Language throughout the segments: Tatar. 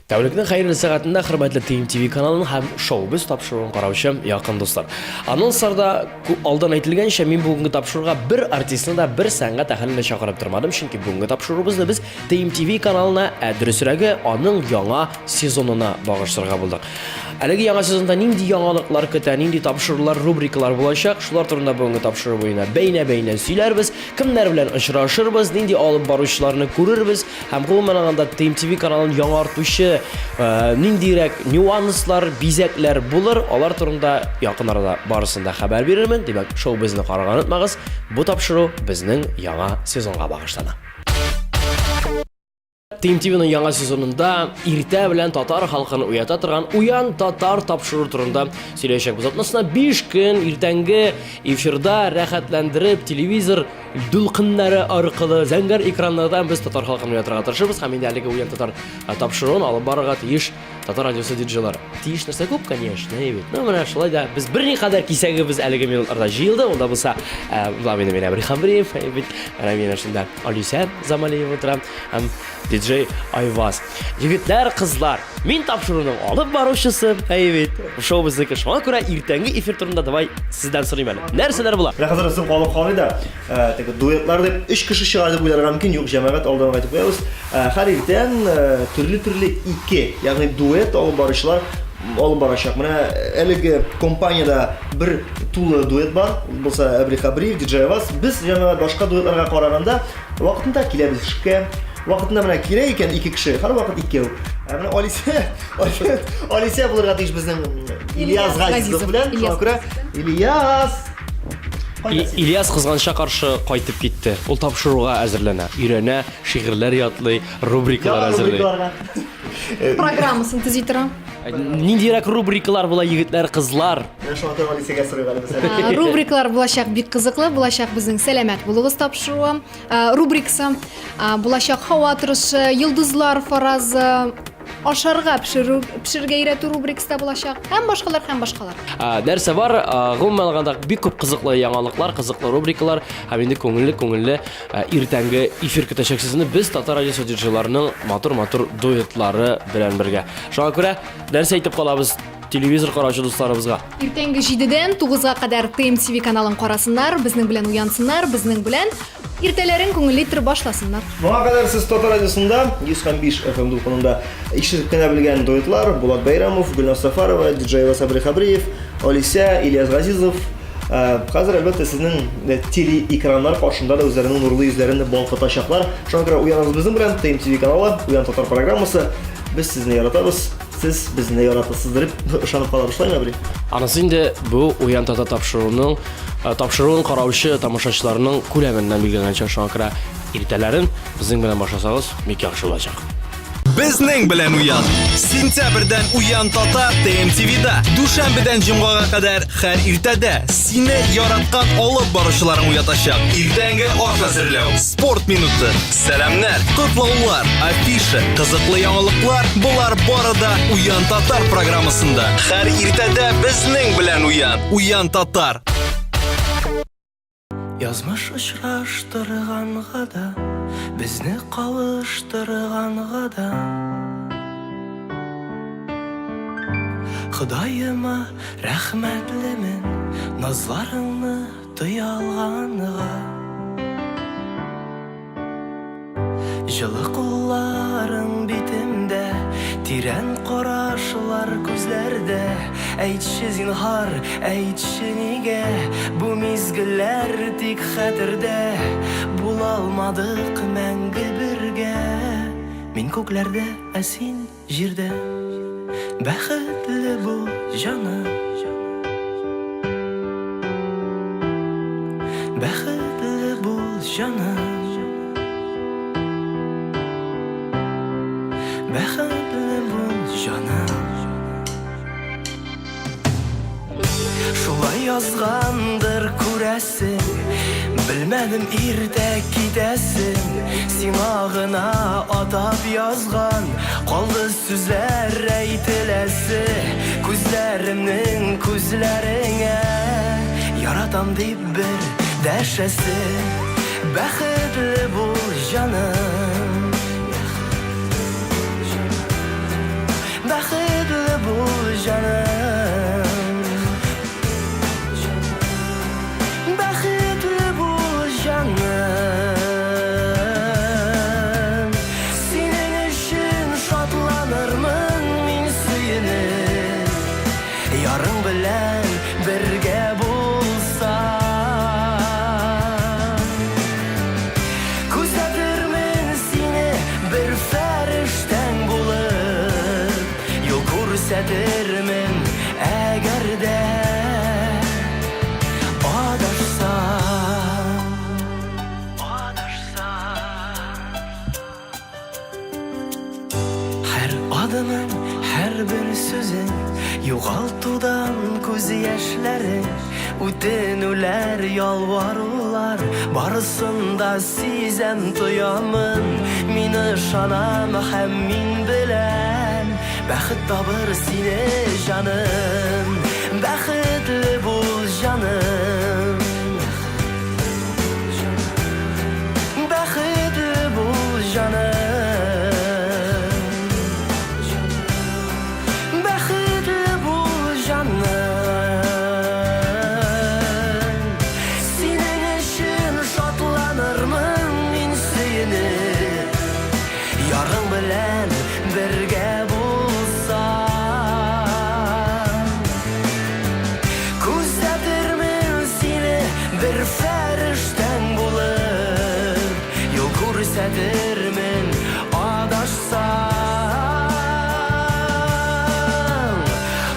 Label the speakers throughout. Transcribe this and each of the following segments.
Speaker 1: Тәулікнің қайырлы сағатында хөрмәтле TMTV каналының һәм шоу-біз тапшыруын қараучы якын достар. Анонсларда алдан әйтелгәнчә, мин бүгенге тапшыруга бер артистны да бер сәнгать әһелен чакырып тормадым, чөнки бүгенге тапшыруыбызны без TMTV каналына, дөресрәге, аның яңа сезонына багышларга булдык. Әлеге яңа сезонда нинди яңалыклар көтә, нинди тапшырулар, рубрикалар булачак, шулар турында бүгенге тапшыру буена бәйнә-бәйнә сөйләрбез, кемнәр белән очрашырбыз, нинди алып баручыларны күрербез һәм гомумән алганда TMTV каналын яңартучы ниндирәк нюанслар, бизәкләр булыр, алар турында якын арада барысында хәбәр бирермен. Димәк, шоу-безне караган онытмагыз. Бу тапшыру безнең яңа сезонга багышлана. TMTV'nin яңа сезонында иртә белән татар халкын уята торган Уян татар тапшыру турында сөйләячәкбез. Атнасына 5 көн иртәнге эфирда рәхәтләндереп телевизор дулкыннары аркылы зәңгәр экраннардан без татар халкын уятырга тырышабыз. Һәм инде әлеге Уян татар тапшыруын алып барырга тиеш татар радиосы диджейлар. Тиеш нәрсә күп, конечно, бит. Менә шулай да без берникадәр кисәгебез әлеге минутларда җыелды. Онда булса, Владимир Абрихамбриев, бит, менә шунда Алиса Замалиева тора, һәм диджей Айваз. Егетләр, кызлар, мин тапшыруның алып баручысы, бит. Шоу безнеке. Шуңа күрә иртәнге эфир турында давай сездән сорыйм әле. Нәрсәләр була?
Speaker 2: Хәзер сез калып калыйда, дуэтлар дип 3 кеше чыгар дип уйларга мөмкин, юк, җәмәгать алдан әйтеп куябыз. Һәр иртән төрле 2, ягъни дуэт алып баручылар алып барачак. Менә әлеге компаниядә бер тулы дуэт бар, булса Абрихабриев, диджей Айваз. Без җәмәгать башка дуэтларга караганда вакытында киләбез эшкә. Вакытында менә кирә икән 2 кеше, һәр вакыт 2. Менә Алиса булырга тиеш безнең Ильяс Газизов белән. Шуңа күрә
Speaker 1: Ильяс кызганча каршы кайтып китте. Ул тапшыруга әзерләнә, өйрәнә, шигырьләр ятлый, рубрикалар әзерләй.
Speaker 3: Программасын төзи тора.
Speaker 1: Ниндирәк рубрикалар була, егетләр, кызлар?
Speaker 2: Шуңа Алисага сорыйга әле.
Speaker 3: Рубрикалар булачак бик кызыклы, булачак безнең сәламәт булыгыз тапшыруы. Рубрикасы булачак һава торышы, йолдызлар фаразы, ашарга пешерергә өйрәтү рубрикасы булачак. Һәм башкалар.
Speaker 1: Нәрсә бар? Гомумән алганда бик күп кызыклы яңалыклар, кызыклы рубрикалар һәм инде күңелле иртәнге эфир көтәчәк сезне без татар радиосы диджейларының матур дуэтлары белән бергә. Шуңа күрә нәрсә әйтеп калабыз телевизор караучы дусларыбызга?
Speaker 3: Иртәнге 7-дән 9-га кадәр TMTV каналын карасыннар, безнең белән уянсыннар, безнең белән иртәләрен күңелле итеп башласыннар.
Speaker 2: Моңа кадәр сез татар радиосында 105 FM дулкынында ишетеп кенә белгән дуэтлар Булат Байрамов, Гөлназ Сафарова, диджей Айваз Абрихабриев, Алиса, Ильяс Газизов. Хәзер әлбәттә сезнең телеэкраннар каршында да үзләренең нурлы йөзләрен балкытачаклар. Шуңа күрә уянабыз безнең белән TMTV каналы, Уян татар программасы. Без сезне яратабыз. Сез безне яратасыз дип ышанып калабыз, шулаймы, Абри?
Speaker 1: Анысы инде бу Уян татар тапшыруын караучы тамашачыларның күләменнән билгеләнчә. Шуңа күрә иртәләрен безнең белән башласагыз, бик яхшы булачак.
Speaker 4: Безнең белән уян. Сентябрьдән Уян татар TMTV-да. Душанбедан җомгага кадәр һәр иртәдә сине яраткан алып баручыларың уятачак. Иртәнге аш әзерләү, спорт минуты, сәламнәр, котлаулар, афиша, кызыклы яңалыклар, булар бары да Уян татар программасында. Һәр иртәдә безнең белән уян. Уян татар.
Speaker 1: Язмыш очраштырганга да, безне калыштырганга да. Ходаема рәхмәтлемен, назларыңны тоя алганга. Җылы кулларың битемдә, тирән карашлар күзләрдә. Әйтче зинһар, әйтче нигә, бу мизгелләр тик хәтердә. Була алмадык мәңге бергә. Мин күкләрдә, ә син җирдә. Бәхетле бул җаным. Бәхетле бул җаным. Бәхетле бул җаным. Шулай язгандыр күрәсең, белмәдем иртә китәсең. Сиңа гына атап язган, калды сүзләр әйтеләсе. Күзләремнең күзләреңә, яратам дип бер дәшәсе. Бәхетле бул җаным.
Speaker 5: canım, bäxitli bul canım. Senin için şatlanırmın min suyunip, yarın bilen birge bulsam. Kuzatirmin seni bir ferişten bulup, yol kursatirmin eğer de adaşsam. Her adımın, her bir sözün yoğaltıdan göz yaşları, ütenüler, yalvarırlar, barısında sizem tuyamın. Min ışanam hem min bilen, bäxit tabır seni canım, bäxitli bul canım, bäxitli bul canım. Bäxitli bul canım. Senin için şatlanırmın min suyunip, yarın bilen birge bulsam. Kuzatirmin seni bir ferişten bulup, yol kursatirmin adaşsam.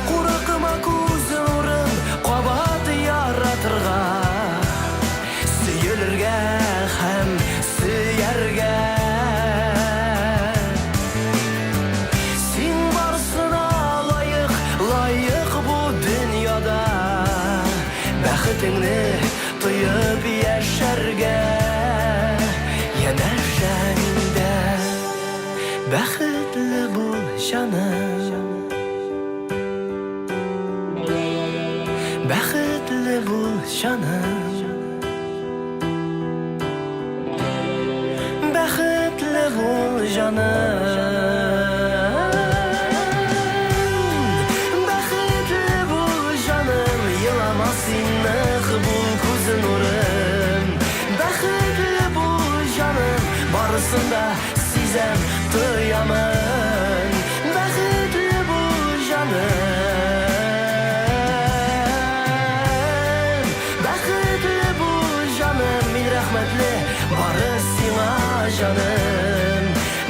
Speaker 5: Kurıkma kuzurun qabat yaratırga, süyülürge hem süyerge. Sen varsına layık, layık bu dünyada, bäxitingni tuyup yaşarga, yanarjangda. Bäxitli bul canım, bäxitli bul canım, bäxitli bul canım, bäxitli bul canım. Yılama sinlik bul koz nurum, bäxitli bul canım. Barısında sizem tuyamın, bäxitli bul canım, bäxitli bul canım. Min rahmetli barı sina canım,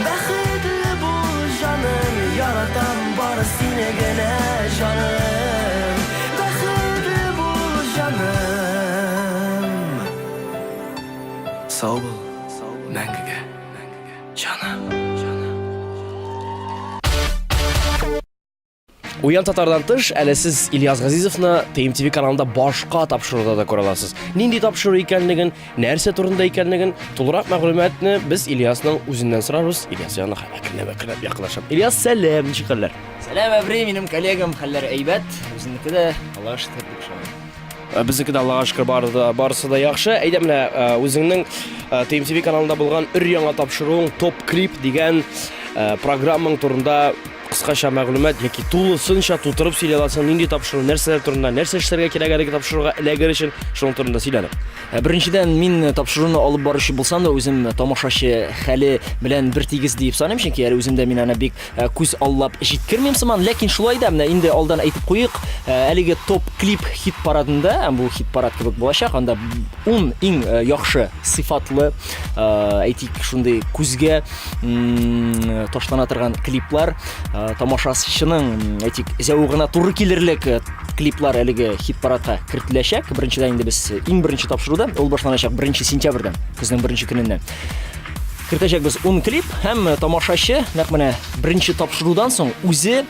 Speaker 5: bäxitli bul canım. Yaratan barı sine gene canım, bäxitli bul canım. Sağ ol, мәңгіге canım.
Speaker 1: Уян татардан тыш, әле сез Ильяс Газизовны TMTV каналында башка тапшыруда да күрә аласыз. Нинди тапшыру икәнлеген, нәрсә турында икәнлеген, тулырак мәгълүматны без Ильясның үзеннән сорарбыз. Ильяс янына әкренләп якынлашам. Ильяс, сәлам, ничек хәлләр?
Speaker 6: Сәлам, Әбри, минем коллегам, хәлләр әйбәт. Үзенеке дә Аллаһка шөкер дип шулай.
Speaker 1: Безнеке дә Аллаһка шөкер барысы да яхшы. Әйдә менә үзеңнең TMTV каналында булган өр-яңа тапшыруың Топ клип дигән программаң турында кыскача мәгълүмат яки тулысынча тутырып сөйләй аласың. Нинди тапшыру, нәрсәләр турында, нәрсә эшләргә кирәклеген тапшыруга эләгер өчен шуның турында сөйләнеп.
Speaker 6: Беренчедән, мин тапшыруны алып баручы булсам да, үзем тамашачы хәле белән бер тигез дип саныйм, чөнки әле үземдә мин аны бик күз аллап җиткермим сыман, ләкин шулай да менә инде алдан әйтеп куйык, әлеге топ клип хит парадында, бу хит парад кебек булачак, анда 10 иң яхшы сыйфатлы, әйтик шундый күзгә ташлана торган клиплар, тамашачының әйтик зәвыгына туры килерлек клиплар әлеге хит парадка кертеләчәк. Беренчедән инде без иң беренче тапшыруда, ул башланачак 1 сентябрьдән, көзнең 1 көненнән. Кертәчәкбез 10 клип һәм тамашачы нәкъ менә 1 тапшырудан соң үзе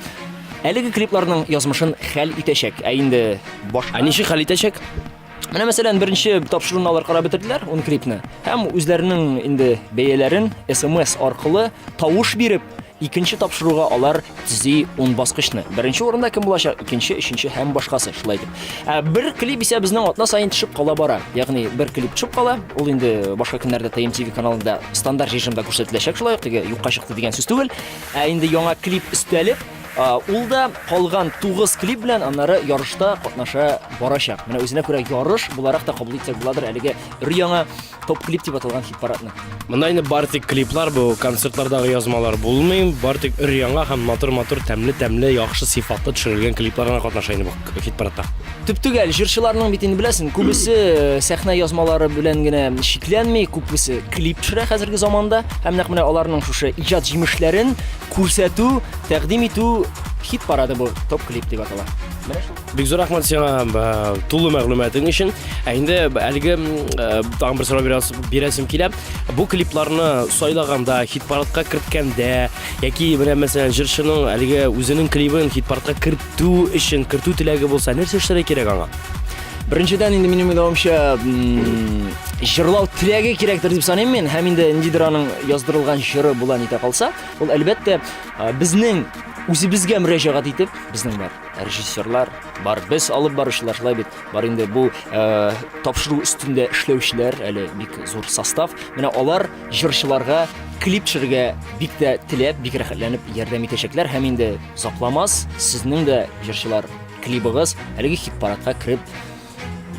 Speaker 6: әлеге клипларның язмышын хәл итәчәк. Ә инде башка
Speaker 1: Ничек хәл итәчәк?
Speaker 6: Менә мәсәлән, беренче тапшыруны алар карап бетерделәр, 10 клипны. Һәм үзләренең инде бәяләрен SMS аркылы тавыш биреп, икенче тапшыруга алар төзи 10 баскычны. Беренче урында кем булачак, икенче, өченче һәм башкасы шулай дип. Бер клип исә безнең атна сайын төшеп кала бара. Ягъни бер клип төшеп кала, ул инде башка көннәрдә TMTV каналында стандарт режимда күрсәтеләчәк, шулай ук теге юкка чыкты дигән сүз түгел. Инде яңа клип өстәлеп, Ул да калган 9 клип белән аннары ярышта катнаша барачак. Менә үзенә күрә ярыш буларак та кабул итсәк буладыр әлеге өр-яңа топ клип дип аталган хит-парадны.
Speaker 1: Монда инде бар тик клиплар, бу концертлардагы язмалар булмый, бар тик өр-яңа һәм матур-матур, тәмле, яхшы сыйфатлы төшерелгән клипларга катнаша инде бу хит-парадта.
Speaker 6: Төп түгел, җырчыларның бит инде беләсең, күбесе сәхнә язмалары белән генә шикләнми, күбесе клип төшерә хәзерге заманда. Һәм нәкъ менә аларның шушы иҗат җимешләрен күрсәтү, тәкъдим итү хит-парады бу, топ клип дип атала. Менә шул.
Speaker 1: Бик зур рәхмәт сиңа тулы мәгълүматың өчен. Инде әлеге тагын бер сорау бирәсем килә. Бу клипларны сайлаганда, хит-парадка керткәндә, яки менә мәсәлән җырчының әлеге үзенең клибын хит-парадка кертү өчен, кертү теләге булса, нәрсә эшләргә кирәк аңа?
Speaker 6: Беренчедән инде минем уйлавымча җырлау теләге кирәктер дип саныйм мин. Һәм инде ниндидер аның яздырылган җыры булан итә калса, ул әлбәттә безнең үзебезгә мөрәҗәгать итеп, безнең бар режиссерлар, бар без алып баручылар, шулай бит. Бар инде бу тапшыру өстендә эшләүчеләр, әле бик зур состав. Менә алар җырчыларга клип төшерергә бик тә теләп, бик рәхәтләнеп ярдәм итәчәкләр. Һәм инде запламас, сезнең дә җырчылар клибыгыз әлеге хит-парадка кереп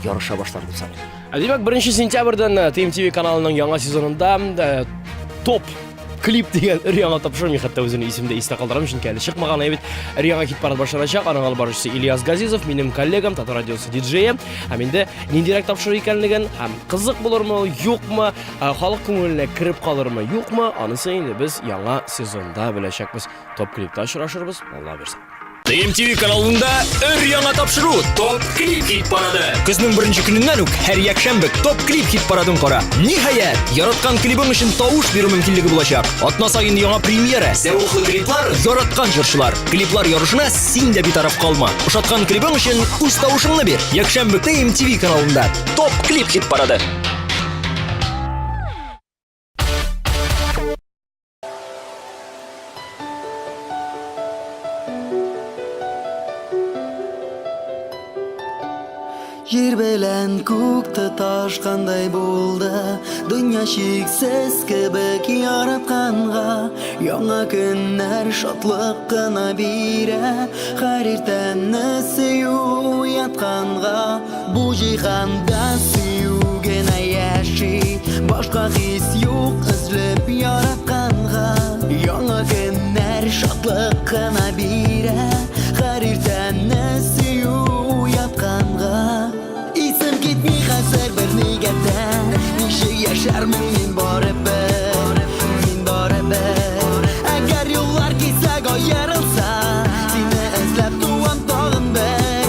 Speaker 6: ярыша башлар дип саныйм.
Speaker 1: Димәк, 1 сентябрьдән TMTV каналының яңа сезонында топ клип дигән өр-яңа тапшырма, хәтта үзенең исемдә истә калдырам, чөнки әле чыкмаган бит. Өр-яңа хит-парад башланачак. Аның алып баручысы Ильяс Газизов, минем коллегам, Татар радиосы диджее. Һәм инде ниндирәк тапшыру икәнлеген, һәм кызык булырмы, юкмы, халык күңеленә кереп калырмы, юкмы, анысы инде без яңа сезонда беләчәкбез. Топ клипта очрашырбыз. Алла бирсен.
Speaker 4: TMTV каналында өр-яңа тапшыру топ клип хит-парады. Көзнең беренче көненнән үк һәр якшәмбе топ клип хит-парадын кара. Ниһаять, яраткан клибың өчен тавыш бирү мөмкинлеге булачак. Атна саен яңа премьера, зәвыклы клиплар, яраткан җырчылар. Клиплар ярышына син дә битараф калма. Ошаткан клибың өчен үз тавышыңны бир. Якшәмбе TMTV каналында топ клип хит-парады.
Speaker 5: Җир белән күк тоташкандай булды, дөнья чиксез кебек яратканга. Яңа көннәр шатлык кына бирә, һәр иртәне сөю ятканга. Бу җиһанда сөю генә яши, башка хис юк эзләп яратканга. Яңа көннәр шатлык кына бирә, һәр иртәне сөю ятканга. Gitmi хәзер бер нигәдә, ничек яшәрмен мин барыбер, Әгәр юллар кисәк аерылса, сине эзләп туам тагын бер.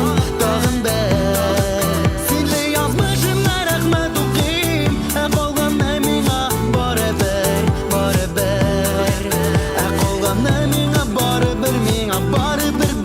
Speaker 5: Синле язмышымна рәхмәт укыйм, калганны миңа барыбер. Калганны миңа барыбер, миңа барыбер.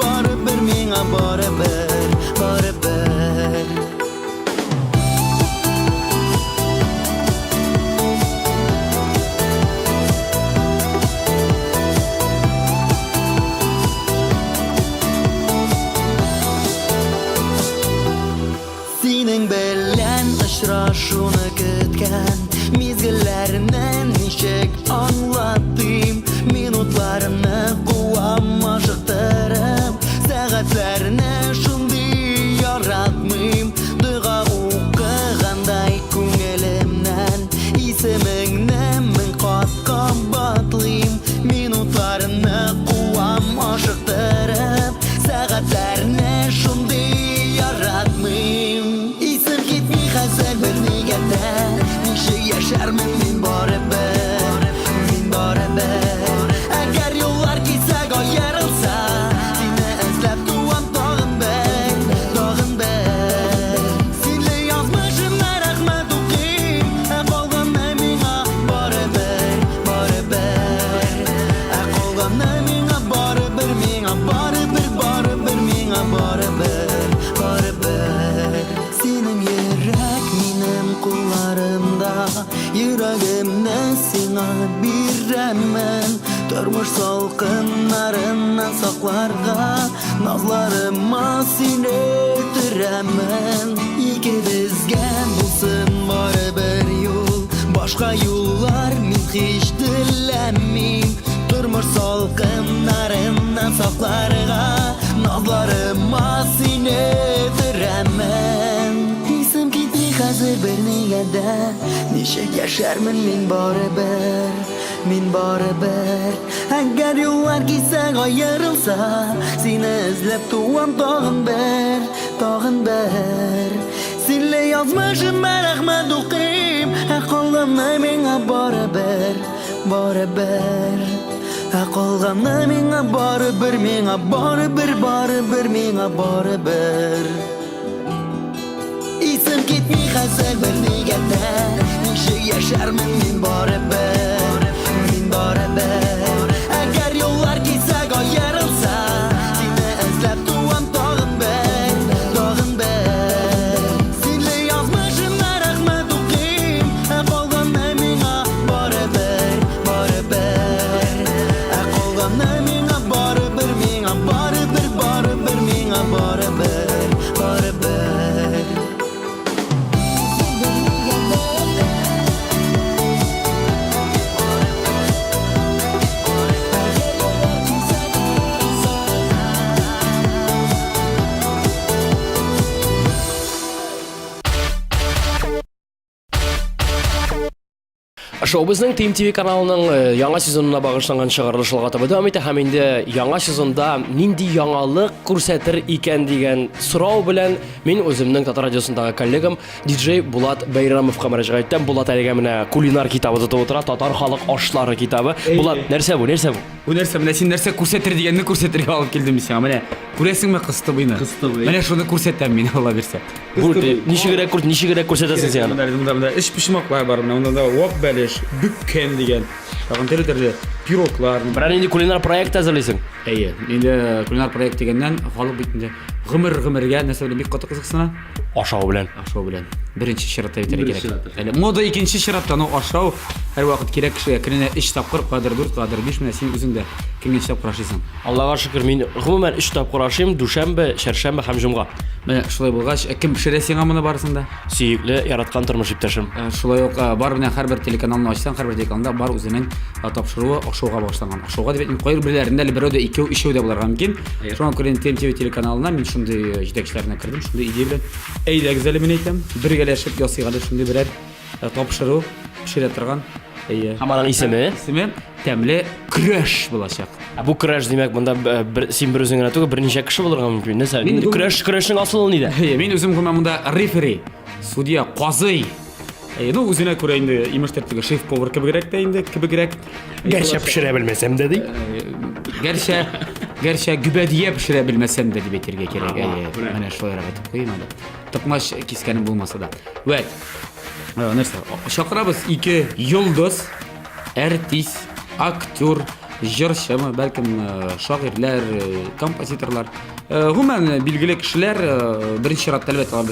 Speaker 5: Очрашуны көткән мизгелләрне ничек аңлатыйм, минутларны куам ашыктырып, сәгатьләрне шундый яратмыйм. Дуга укыгандай күңелемнән исемеңне мең кат кабатлыйм, минутларны куам ашыктырып, сәгатьләрне шундый яратмыйм. Хәзер бер нигәдә, ничек яшәрмен мин барыбер. Әгәр юллар кисәк аерылса, сине эзләп туам тагын бер. Синле язмышымна рәхмәт укыйм, калганны миңа барыбер. Калганны миңа барыбер, миңа барыбер. Синең минем кулларымда, йөрәгемне сиңа бирәмен. Тормыш салкыннарыннан сакларга, назларыма сине төрәмен. Икебезгә булсын барыбер юл, башка юллар мин һич теләмим. Тормыш салкыннарыннан saflarga nazlarıma seni veremem İsim gitmi hazır bir niyede Nişe yaşarmın min baribir Min baribir Eğer yollar gitse ayrılsa Seni izlep tuğam dağın ber Dağın ber Senle yazmışım ben Ahmet okuyayım Kalganna mine baribir Baribir Kalganna mine baribir Mine baribir baribir Mine baribir İsim gitmi hazır bir niyette Nişe yaşarmın min baribir Min baribir Eğer yollar gitse ayrılsa Seni izlep tuğam dağın ber Dağın ber Senle yazmışım ben Ahmet okuyayım Kalganna mine baribir Baribir Kalganna mine baribir Mine baribir baribir Mine baribir Baribir
Speaker 1: Шоу-бизнең Team TV каналының яңа сезонына багышланган чыгарылышларга таба дәвам итә һәм инде яңа сезонда нинди яңалык күрсәтер икән дигән сорау белән мин үземнең Татар радиосындагы коллегам диджей Булат Бәйрәмовка мөрәҗәгать иттем. Булат әлегә менә кулинар китабы тотып утыра, Татар халык ашлары китабы. Булат, нәрсә бу? Нәрсә бу?
Speaker 7: Бу нәрсә менә син нәрсә күрсәтер дигәнне күрсәтергә алып килдем сиңа. Менә күрәсеңме кыстыбыйны? Менә шуны күрсәтәм мин, Алла бирсә.
Speaker 1: Бу ничегрәк күрсәтәсең син аны?
Speaker 7: Монда эш пишмаклар бар, монда да вак бәлеш, бүккән дигән. Тагын төрле пироглар.
Speaker 1: Берәр инде кулинар проект әзерлисең.
Speaker 7: Әйе, инде кулинар проект дигәннән халык бит инде гомергә нәрсә белән бик каты кызыксына.
Speaker 1: Ашау белән.
Speaker 7: Ашау белән. Беренче чиратта битәргә кирәк. Әле мода икенче чиратта аны ашау һәрвакыт кирәк кешегә. Көненә 3 тапкыр, кадер 4, кадер 5 менә син үзең дә кемгә тапкыр ашыйсың.
Speaker 1: Аллага шөкер, мин гомумән 3 тапкыр ашыйм: дүшәмбе, чәршәмбе һәм җомга.
Speaker 7: Менә шулай булгач, кем пешерә сиңа моны барысында?
Speaker 1: Сөекле, яраткан тормыш иптәшем.
Speaker 7: Шулай ук бар белән һәрбер телеканалны ачсаң, һәрбер телеканалда бар үзенең тапшыруы ашауга башланган. Ашауга дип әйтмим, кайбер бирләрендә берәүдә 2, 3 дә булырга мөмкин. Шуңа күрә ТМТV телеканалына мин шундый җитәкчеләренә кирдем, шундый идея белән. Әйдәгез әле мин әйтәм, бергәләшеп ясыйга шундый берәр тапшыру пешерә торган. Әйе.
Speaker 1: Һәм аның исеме?
Speaker 7: Исеме тәмле көрәш булачак.
Speaker 1: Бу көрәш димәк, монда син бер үзең генә түгел, берничә кеше булырга мөмкин. Нәрсә? Көрәшнең асылы нидә?
Speaker 7: Мин үзем монда рефери, судья, казый. Ну, үзенә күрә инде имештәге шеф-повар кебегрәк тә инде, кебегрәк.
Speaker 1: Гәрчә пешерә белмәсәм дә ди.
Speaker 7: Гәрчә гүбәдия пешерә белмәсәм дә дип әйтергә кирәк. Менә шулай әйтеп куймадым. Токмаш кискәнем булмаса да. Вәт. Нәрсә? Шакырабыз 2 йолдыз, артист, актер, җырчымы, бәлкем шагыйрьләр, композиторлар. Гомумән билгеле кешеләр беренче чиратта әлбәттә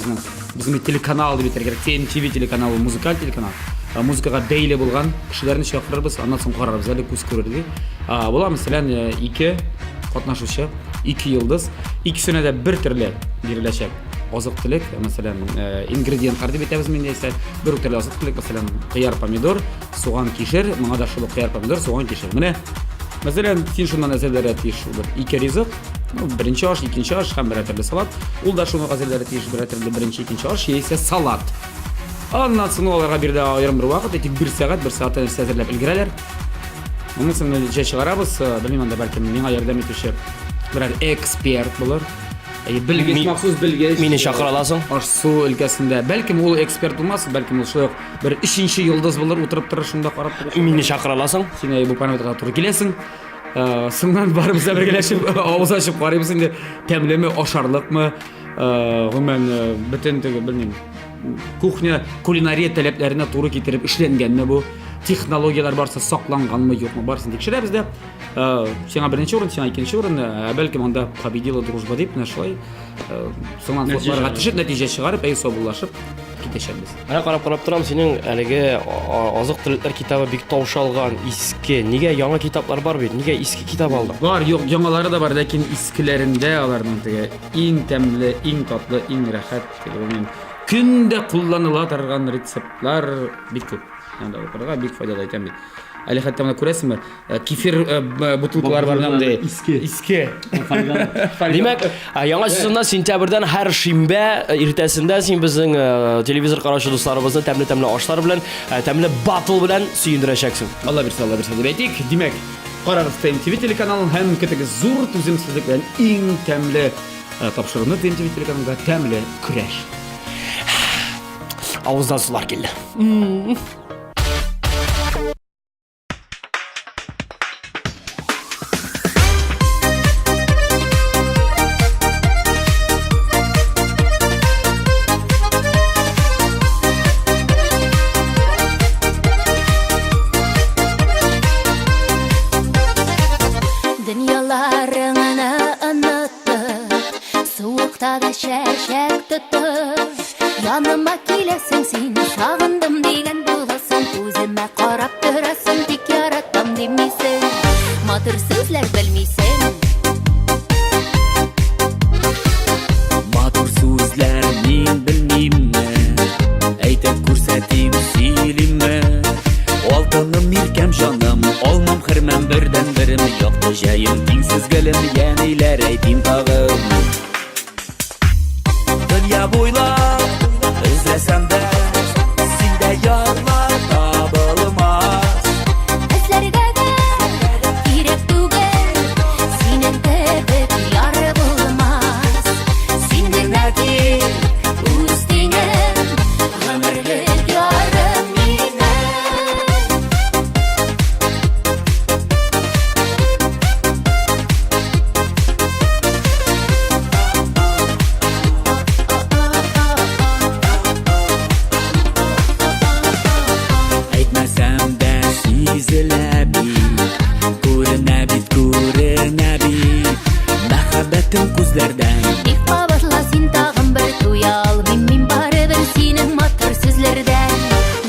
Speaker 7: безнең телеканал дип әйтергә кирәк. TMTV телеканалы, музыкаль телеканал. Музыкага бәйле булган кешеләрне чакырырбыз, аннан соң карарбыз, әле күз күрер. Була мәсәлән 2 катнашучы, 2 йолдыз, икесенә дә бер төрле биреләчәк. Азык-төлек, мәсәлән, ингредиентлар дип әйтәбез миндә исә бер төрле азык-төлек, мәсәлән, кыяр, помидор, суган, кишер, моңа да шул кыяр, помидор, суган, кишер. Менә мәсәлән, син шуннан әзерләргә тиеш бер 2 ризык, беренче аш, икенче аш һәм бер төрле салат. Ул да шуны әзерләргә тиеш бер төрле беренче, икенче аш яисә салат. Аннан соң аларга бирдә аерым бер вакыт, әйтик 1 сәгать, 1 сәгать әзерләп үлгерәләр. Моны соң чыгарабыз, белмим анда бәлкем миңа ярдәм итүче берәр эксперт булыр. Белгеч, махсус белгеч.
Speaker 1: Мине чакыра аласың?
Speaker 7: Ашу өлкәсендә. Бәлкем ул эксперт булмас, бәлкем ул шулай бер 3нче йолдыз булыр, утырып торыр шунда карап торыр.
Speaker 1: Мине чакыра аласың?
Speaker 7: Син бу параметрга туры киләсең. Соңнан барыбыз бергәләшеп авыз ачып карыйбыз инде. Тәмлеме, ашарлыкмы? Гомумән бөтен теге белмим. Кухня, кулинария таләпләренә туры китереп эшләнгәнме бу? Технологиялар барса сакланганмы, юкмы барсын тикшерәбез дә. Сиңа беренче урын, сиңа икенче урын, бәлкем анда победила дружба дип, шулай. Соңнан сотларга төшеп, нәтиҗә чыгарып, собуллашып китәчәкбез.
Speaker 1: Менә карап торам, синең әлеге азык-төлекләр китабы бик таушалган, иске. Нигә яңа китаплар бар бит? Нигә иске китап алдың?
Speaker 7: Бар, юк, яңалары да бар, ләкин искеләрендә аларның теге иң тәмле, иң татлы, иң рәхәт, көндә кулланыла торган рецептлар бик күп. Анда укырга бик файдалы икән бит. әле хәтта моны күрәсеңме? Кефир бутылкалар бар мондай. Иске.
Speaker 1: Димәк, яңа сезонда сентябрьдән һәр шимбә иртәсендә син безнең телевизор караучы дусларыбызны тәмле ашлар белән, тәмле батл белән сөендерәчәксең.
Speaker 7: Алла бирсә дип әйтик. Димәк, карагыз TMTV телеканалын һәм көтегез зур түземсезлек белән иң тәмле тапшыруны TMTV телеканалында тәмле көрәш.
Speaker 1: Авыздан сулар килде.
Speaker 8: Dünyalarını anlattı, soğukta da şerşek tuttu. Yanıma kilesin sen, sağındım degen bulasın. Özüme karap durasın, tek yarattım demeysin. Matır sözler bilmeysin.
Speaker 9: Матур сүзләр мин белмимме, әйтеп күрсәтим сөйлимме. Алтыным иркәм җаным, алмам хөрмәм бердән берем, якты җаем тиңсез гөлем, яниләр әйтим тагын. Дөнья буйлап эзләсәм дә, синдә ярлар табылмас.
Speaker 8: Эзләргә дә кирәк түгел, синең кебек яры булмас.
Speaker 9: Син генә тик
Speaker 8: Үз тиңем, гомерлек ярым минем.
Speaker 9: әйтмәсәм дә сизелә бит, күренә бит. Мәхәббәтем күзләрдән
Speaker 8: Бик кабатла син тагын бер туя алмыйм мин барыбер синең матур сүзләрдән,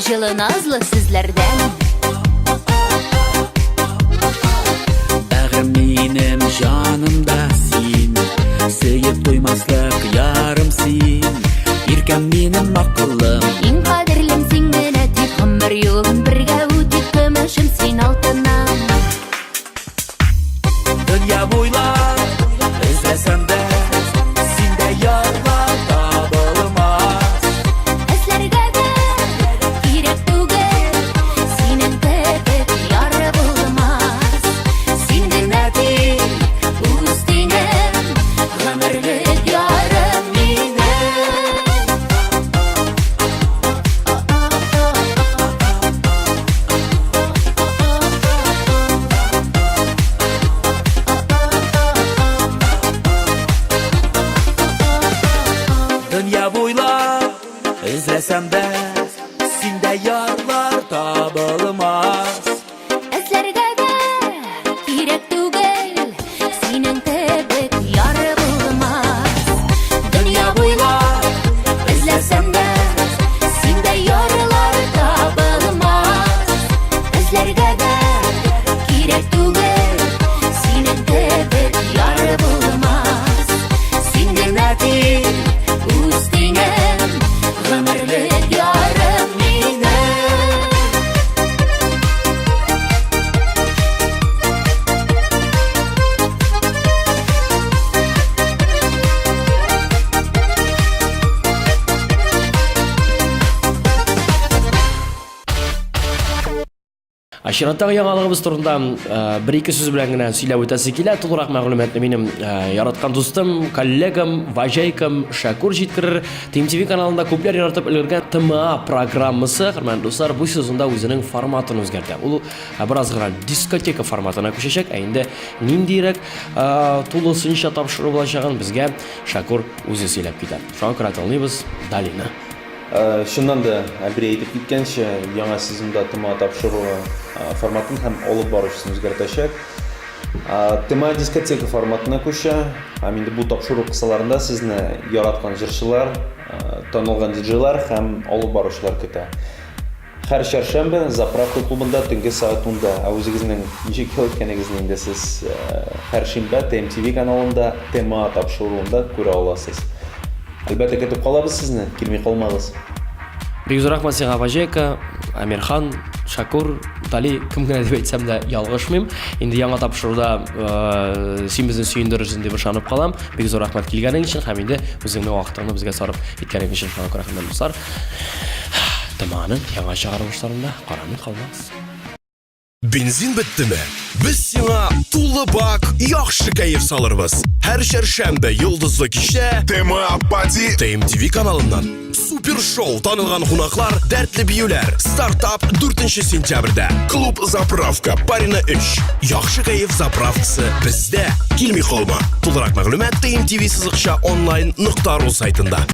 Speaker 8: җылы назлы сүзләрдән.
Speaker 9: бәгырем минем җанымда син, сөеп туймаслык ярым син, иркәм минем акыллым.
Speaker 8: Иң кадерлем син генә тик гомер юлын бергә үтик, көмешем син алтыннан.
Speaker 9: Дөнья буйлап эзләсәм дә, синдә ярлар табылмас.
Speaker 8: Эзләргә дә кирәк түгел, синең кебек яры булмас.
Speaker 9: Син генә тик
Speaker 8: Үз тиңем, гомерлек ярым минем.
Speaker 9: дөнья буйлап эзләсәм дә, синдә ярлар табылмас.
Speaker 8: Эзләргә дә кирәк түгел, синең кебек яры булмас. Дөнья буйлап эзләсәм дә, синдә ярлар табылмас. Эзләргә дә кирәк түгел, синең кебек яры булмас.
Speaker 9: Син генә тик
Speaker 8: Үз тиңем, гомерлек ярым минем.
Speaker 1: Чираттагы яңалыгыбыз турында бер-ике сүз белән генә сөйләп үтәсе килә. Тулырак мәгълүматны минем яраткан дустым, коллегам, ваҗайкам Шакур җиткерер. TMTV каналында күпләр яратып өлгергән ТМА программасы, хөрмәтле дуслар, бу сезонда үзенең форматын үзгәртә. Ул бераз гына дискотека форматына күчәчәк. Инде ниндирәк тулысынча тапшыру булачагын безгә Шакур үзе сөйләп китә. Шуңа күрә тыңлыйбыз Далина.
Speaker 2: Шуннан да әбри әйтеп киткәнчә, яңа сезонда ТМА тапшыру форматын һәм алып баручысын үзгәртәчәк. ТМА дискотека форматына күчә, һәм инде бу тапшыру кысаларында сезне яраткан җырчылар, танылган диджейлар һәм алып баручылар көтә. Һәр чаршамбы Заправка клубында төнге саат 10-да, үзегезнең ничек ел икәнегезне инде сез һәр шимбә TMTV каналында ТМА тапшыруында күрә аласыз. Әлбәттә көтеп калабыз сезне, килми калмагыз.
Speaker 1: Бик зур рәхмәт сиңа, Ваҗайка, Амирхан, Шакур, Тали кем генә дип әйтсәм дә ялгышмыйм. Инде яңа тапшыруда син безне сөендерерсең дип ышанып калам. Бик зур рәхмәт килгәнең өчен һәм инде үзеңнең вакытыңны безгә сарыф иткәнең өчен шуңа күрә хөрмәтле дуслар. Таманын яңа чыгарылышларында карамый калмагыз.
Speaker 10: Бензин биттеме? Без сиңа тулы бак яхшы кайф салырбыз. Һәр чәршәмбе йолдызлы кичә ТМТV каналыннан супер шоу танылган кунаклар, дәртле биюләр. Стартап 4 сентябрьдә. Клуб Заправка Барина 3. Яхшы кайф заправкасы бездә. Килми калма. Тулырак мәгълүмат tmtv-online.ru сайтында.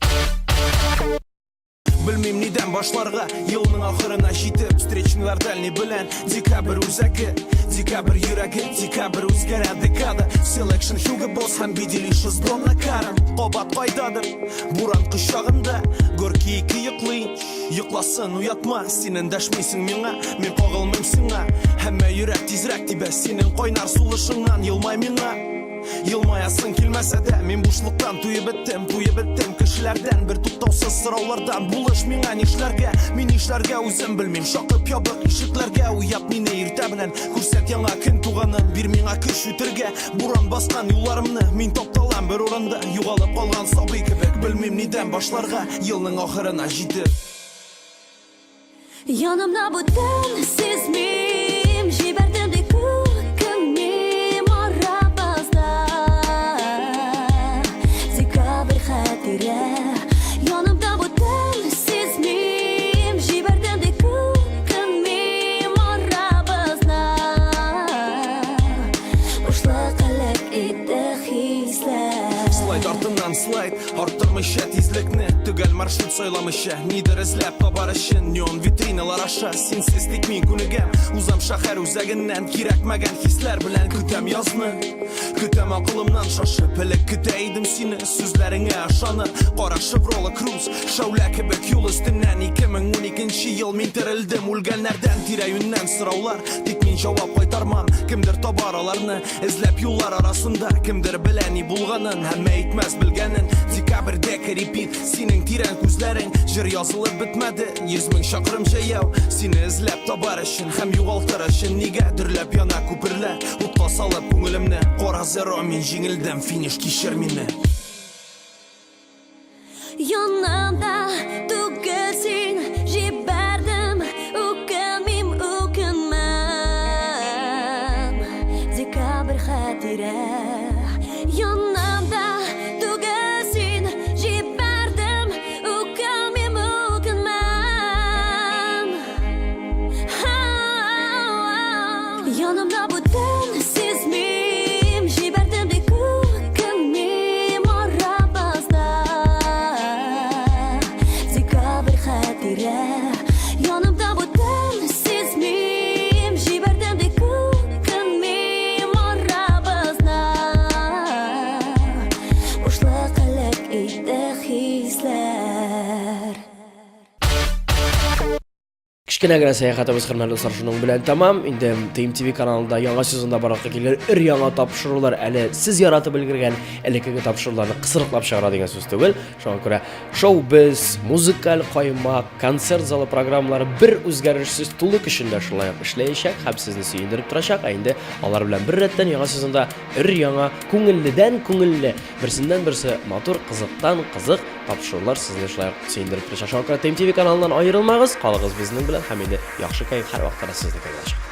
Speaker 5: Bilmem neden başlarga yılın ahırına jitip Встречныйлар дальний белән Декабрь үзәге, декабрь йөрәге, декабрь үзгәрә декада Selection Hugo Boss һәм Биделиш Донна Карен Кабат кайдадыр, буран кочагында Горки ике йоклый, йокласын уятма Синен дәшмисең миңа, мин кагылмыйм сиңа Һәммә йөрәк тизрәк тибә синең кайнар сулышыңнан Елмай миңа Елмаясың килмәсә дә, мин бушлыктан туеп беттем Кешеләрдән бер туктаусыз сораулардан Булыш миңа нишләргә, мин нишләргә үзем белмим Шакып ябык ишекләргә, уят мине иртә белән Күрсәт яңа көн туганын, бир миңа көч үтәргә Буран баскан юлларымны, мин тапталам бер урында Югалып калган сабый кебек, белмим нидән башларга Елның ахырына җитеп
Speaker 8: Янымда бүтән сизмим Җибәрдем ди күкемне арабызда Декабрь хәтирә Янымда бүтән сизмим Җибәрдем ди күкемне арабызда Бушлык элек иде хисләр
Speaker 5: Слайд артыннан слайд, арттырмыйча тизлекне Төгәл маршрут сайламыйча, нидер эзләп табар өчен Неон витриналар аша, синсез тик мин күнегәм Узам шәһәр үзәгеннән, кирәкмәгән хисләр белән Көтәм язны, көтәм акылымнан шашып Элек көтә идем сине, сүзләреңә ышанып Кара Chevrolet Cruze, шәүлә кебек юл өстеннән 2012 ел мин терелдем Үлгәннәрдән тирә-юньнән сораулар Тик мин җавап кайтармам, кемдер табар аларны Эзләп юллар арасында, кемдер белә ни булганын Һәммә әйтмәс белгәнен Декабрьдә репит, синең тирән күзләрең Җыр язылып бетмәде, 100 мең чакрым җәяү Сине эзләп табар өчен һәм югалтыр өчен Нигә дөрләп яна күперләр Утка салып күңелемне Кара зеро мин җиңелдем, финиш кичер мине
Speaker 8: Янымда түгел син Җибәрдем үкенмим, үкенмәм Декабрь хәтирә Янымда түгел син Җибәрдем үкенмим, үкенмәм Янымда бүтән сизмим Җибәрдем ди күкемне арабызда Декабрь хәтирә Янымда бүтән сизмим Җибәрдем ди күкемне арабызда Бушлык элек иде хисләр
Speaker 1: Кичкенә генә сәяхәтебез хөрмәтле дуслар шуның белән тәмам. Инде TMTV каналында яңа сезонда баракка килгән яңа тапшырулар әле сез яратып өлгергән элекке тапшыруларны кысрыклап чыгара дигән сүз түгел. Шуңа күрә шоу-биз, музыкаль каймак, концерт залы программалары бер үзгәрешсез тулы көчендә шулай ук эшләячәк һәм сезне сөендереп торачак. Инде алар белән бер рәттән яңа сезонда яңа күңелледән күңелле, берсеннән берсе матур, кызыктан кызык тапшырулар сезне шулай ук сөендереп торачак. Шуңа күрә TMTV каналыннан аерылмагыз, калыгыз безнең белән һәм инде яхшы кайф һәр вакытта сезне көтә.